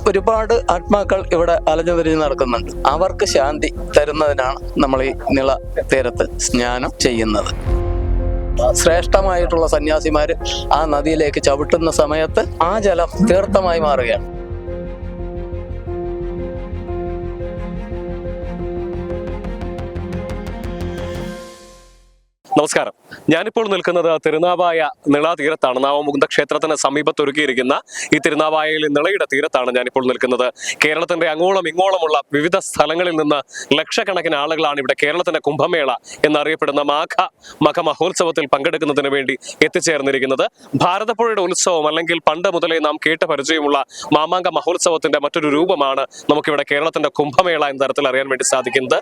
ഒരുപാട് ആത്മാക്കൾ ഇവിടെ അലഞ്ഞു തിരിഞ്ഞ് നടക്കുന്നുണ്ട്. അവർക്ക് ശാന്തി തരുന്നതിനാണ് നമ്മൾ ഈ നിള തീരത്ത് സ്നാനം ചെയ്യുന്നത്. ശ്രേഷ്ഠമായിട്ടുള്ള സന്യാസിമാര് ആ നദിയിലേക്ക് ചവിട്ടുന്ന സമയത്ത് ആ ജലം തീർത്ഥമായി മാറുകയാണ്. നമസ്കാരം. ഞാനിപ്പോൾ നിൽക്കുന്നത് തിരുനാവായ നിള തീരത്താണ്. നാവമുകുന്ദ ക്ഷേത്രത്തിന് സമീപത്ത് ഒരുക്കിയിരിക്കുന്ന ഈ തിരുനാവായയിൽ നിളയുടെ തീരത്താണ് ഞാനിപ്പോൾ നിൽക്കുന്നത്. കേരളത്തിന്റെ അങ്ങോളം ഇങ്ങോളമുള്ള വിവിധ സ്ഥലങ്ങളിൽ നിന്ന് ലക്ഷക്കണക്കിന് ആളുകളാണ് ഇവിടെ കേരളത്തിന്റെ കുംഭമേള എന്നറിയപ്പെടുന്ന മഖ മഹോത്സവത്തിൽ പങ്കെടുക്കുന്നതിന് വേണ്ടി എത്തിച്ചേർന്നിരിക്കുന്നത്. ഭാരതപ്പുഴയുടെ ഉത്സവം അല്ലെങ്കിൽ പണ്ട് മുതലേ നാം കേട്ട പരിചയമുള്ള മാമാങ്ക മഹോത്സവത്തിന്റെ മറ്റൊരു രൂപമാണ് നമുക്കിവിടെ കേരളത്തിന്റെ കുംഭമേള എന്ന തരത്തിൽ അറിയാൻ വേണ്ടി സാധിക്കുന്നത്.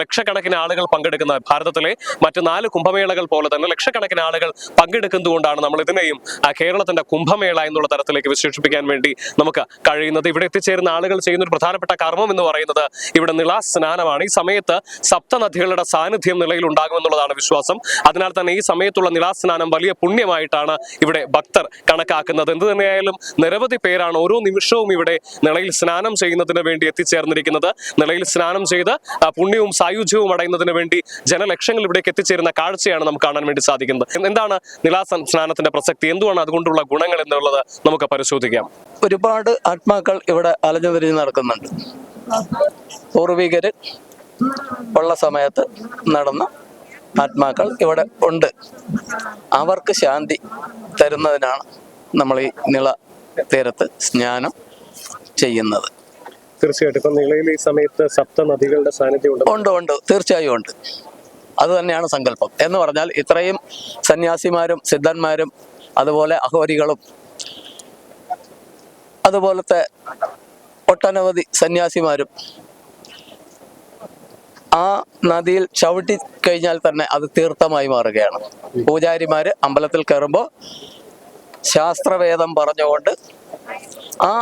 ലക്ഷക്കണക്കിന് ആളുകൾ പങ്കെടുക്കുന്ന ഭാരതത്തിലെ മറ്റ് 4 കുംഭമേളകൾ പോലെ തന്നെ ലക്ഷക്കണക്കിന് ആളുകൾ പങ്കെടുക്കുന്നതുകൊണ്ടാണ് നമ്മൾ ഇതിനെയും കേരളത്തിന്റെ കുംഭമേള എന്നുള്ള തരത്തിലേക്ക് വിശേഷിപ്പിക്കാൻ വേണ്ടി നമുക്ക് കഴിയുന്നത്. ഇവിടെ എത്തിച്ചേരുന്ന ആളുകൾ ചെയ്യുന്ന ഒരു പ്രധാനപ്പെട്ട കർമ്മം എന്ന് പറയുന്നത് ഇവിടെ നിള സ്നാനമാണ്. ഈ സമയത്ത് സപ്തനദികളുടെ സാന്നിധ്യം നിളയിൽ ഉണ്ടാകുമെന്നുള്ളതാണ് വിശ്വാസം. അതിനാൽ തന്നെ ഈ സമയത്തുള്ള നിള സ്നാനം വലിയ പുണ്യമായിട്ടാണ് ഇവിടെ ഭക്തർ കണക്കാക്കുന്നത്. എന്ത് തന്നെയായാലും നിരവധി പേരാണ് ഓരോ നിമിഷവും ഇവിടെ നിളയിൽ സ്നാനം ചെയ്യുന്നതിന് വേണ്ടി എത്തിച്ചേർന്നിരിക്കുന്നത്. നിളയിൽ സ്നാനം ചെയ്ത് പുണ്യവും സായുജ്യവും അടയുന്നതിന് വേണ്ടി ജനലക്ഷങ്ങൾ ഇവിടേക്ക് എത്തിച്ചേരുന്ന കാഴ്ചയാണ് നമുക്ക് കാണാൻ വേണ്ടി സാധിക്കുന്നത്. എന്താണ് നിളാ സ്നാനത്തിന്റെ പ്രസക്തി, എന്തുവാണ് അതുകൊണ്ടുള്ള ഗുണങ്ങൾ എന്നുള്ളത് നമുക്ക് പരിശോധിക്കാം. ഒരുപാട് ആത്മാക്കൾ ഇവിടെ അലഞ്ഞു തിരിഞ്ഞ് നടക്കുന്നുണ്ട്. പൂർവികര് ഉള്ള സമയത്ത് നടന്ന ആത്മാക്കൾ ഇവിടെ ഉണ്ട്. അവർക്ക് ശാന്തി തരുന്നതിനാണ് നമ്മൾ ഈ നിള തീരത്ത് സ്നാനം ചെയ്യുന്നത്. തീർച്ചയായിട്ടും ഇപ്പൊ നിളയിൽ ഈ സമയത്ത് സപ്തനദികളുടെ സാന്നിധ്യം ഉണ്ട്. തീർച്ചയായും ഉണ്ട്. അത് തന്നെയാണ് സങ്കല്പം. എന്ന് പറഞ്ഞാൽ ഇത്രയും സന്യാസിമാരും സിദ്ധന്മാരും അതുപോലെ അഘോരികളും അതുപോലത്തെ ഒട്ടനവധി സന്യാസിമാരും ആ നദിയിൽ ചവിട്ടി കഴിഞ്ഞാൽ തന്നെ അത് തീർത്ഥമായി മാറുകയാണ്. പൂജാരിമാര് അമ്പലത്തിൽ കയറുമ്പോൾ ശാസ്ത്രവേദം പറഞ്ഞുകൊണ്ട് ആ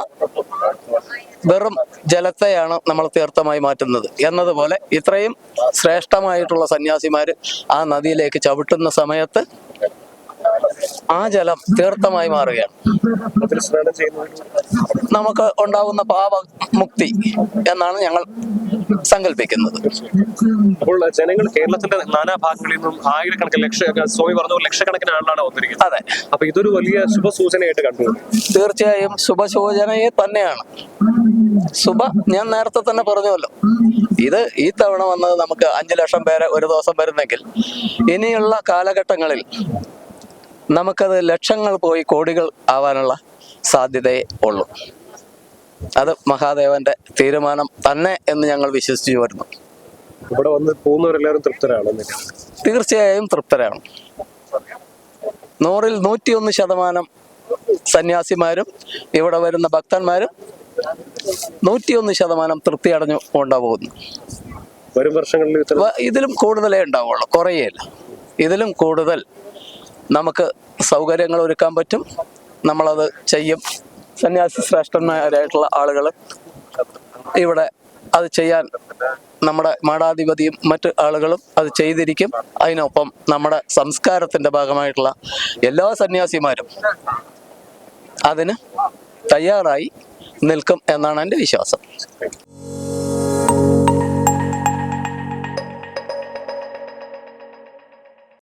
വെറും ജലത്തെയാണ് നമ്മൾ തീർത്ഥമായി മാറ്റുന്നത് എന്നതുപോലെ ഇത്രയും ശ്രേഷ്ഠമായിട്ടുള്ള സന്യാസിമാര് ആ നദിയിലേക്ക് ചവിട്ടുന്ന സമയത്ത് ആ ജലം തീർത്ഥമായി മാറുകയാണ്. നമുക്ക് ഉണ്ടാകുന്ന പാപമുക്തി എന്നാണ് ഞങ്ങൾ സങ്കല്പിക്കുന്നത്. അപ്പോൾ ജനങ്ങൾ കേരളത്തിന്റെ നാനാഭാഗങ്ങളിൽ നിന്നും ആയിരക്കണക്കിന് സ്വാമി പറഞ്ഞു ലക്ഷക്കണക്കിന് ആളാണ് വന്നിരിക്കുന്നത്. അതെ. അപ്പൊ ഇതൊരു വലിയ ശുഭസൂചനയായിട്ട് കണ്ടു. തീർച്ചയായും ശുഭസൂചനയെ തന്നെയാണ്. ഞാൻ നേരത്തെ തന്നെ പറഞ്ഞുവല്ലോ, ഇത് ഈ തവണ വന്നത് നമുക്ക് 5 ലക്ഷം പേരെ ഒരു ദിവസം വരുന്നെങ്കിൽ ഇനിയുള്ള കാലഘട്ടങ്ങളിൽ നമുക്കത് ലക്ഷങ്ങൾ പോയി കോടികൾ ആവാനുള്ള സാധ്യതയേ ഉള്ളൂ. അത് മഹാദേവന്റെ തീരുമാനം തന്നെ എന്ന് ഞങ്ങൾ വിശ്വസിച്ചു വരുന്നു. ഇവിടെ വന്ന് പോകുന്നവരെല്ലാവരും തൃപ്തരാണ്? തീർച്ചയായും തൃപ്തരാണ്. 100-ൽ 101% സന്യാസിമാരും ഇവിടെ വരുന്ന ഭക്തന്മാരും 101% തൃപ്തി അടഞ്ഞു കൊണ്ടുപോകുന്നു. വരും വർഷങ്ങളിൽ ഇതിലും കൂടുതലേ ഉണ്ടാവുള്ളൂ, കുറയേയില്ല. ഇതിലും കൂടുതൽ നമുക്ക് സൗകര്യങ്ങൾ ഒരുക്കാൻ പറ്റും. നമ്മളത് ചെയ്യും. സന്യാസി ശ്രേഷ്ഠന്മാരായിട്ടുള്ള ആളുകൾ ഇവിടെ അത് ചെയ്യാൻ നമ്മുടെ മഠാധിപതിയും മറ്റ് ആളുകളും അത് ചെയ്തിരിക്കും. അതിനൊപ്പം നമ്മുടെ സംസ്കാരത്തിന്റെ ഭാഗമായിട്ടുള്ള എല്ലാ സന്യാസിമാരും അതിന് തയ്യാറായി നിൽക്കും എന്നാണ് എൻ്റെ വിശ്വാസം.